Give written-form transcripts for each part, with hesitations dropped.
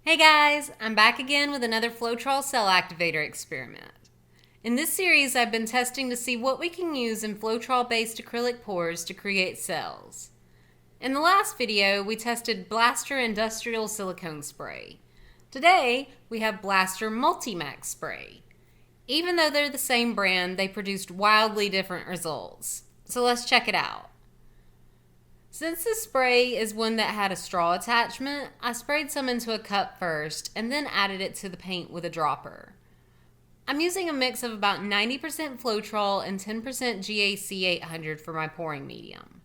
Hey guys, I'm back again with another Floetrol Cell Activator experiment. In this series, I've been testing to see what we can use in Floetrol-based acrylic pours to create cells. In the last video, we tested Blaster Industrial Silicone Spray. Today, we have Blaster MultiMax Spray. Even though they're the same brand, they produced wildly different results. So let's check it out. Since the spray is one that had a straw attachment, I sprayed some into a cup first and then added it to the paint with a dropper. I'm using a mix of about 90% Floetrol and 10% GAC 800 for my pouring medium.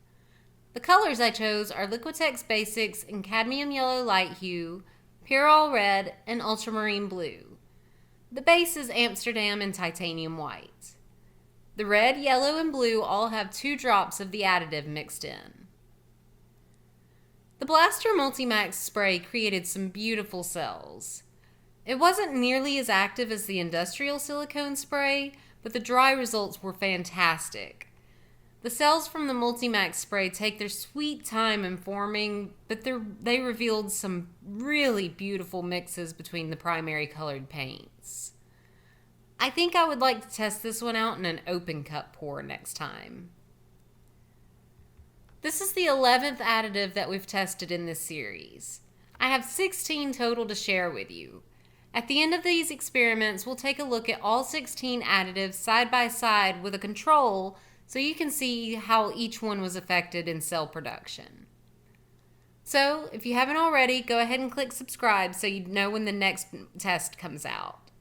The colors I chose are Liquitex Basics in Cadmium Yellow Light Hue, Pyrrole Red, and Ultramarine Blue. The base is Amsterdam and Titanium White. The red, yellow, and blue all have 2 drops of the additive mixed in. The Blaster MultiMax spray created some beautiful cells. It wasn't nearly as active as the industrial silicone spray, but the dry results were fantastic. The cells from the MultiMax spray take their sweet time in forming, but they revealed some really beautiful mixes between the primary colored paints. I think I would like to test this one out in an open cup pour next time. This is the 11th additive that we've tested in this series. I have 16 total to share with you. At the end of these experiments, we'll take a look at all 16 additives side by side with a control so you can see how each one was affected in cell production. So, if you haven't already, go ahead and click subscribe so you know when the next test comes out.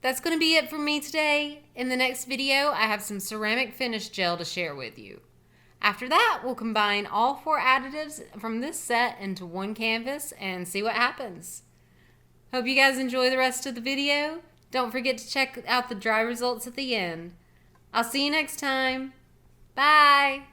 That's going to be it for me today. In the next video, I have some ceramic finish gel to share with you. After that, we'll combine all 4 additives from this set into one canvas and see what happens. Hope you guys enjoy the rest of the video. Don't forget to check out the dry results at the end. I'll see you next time. Bye!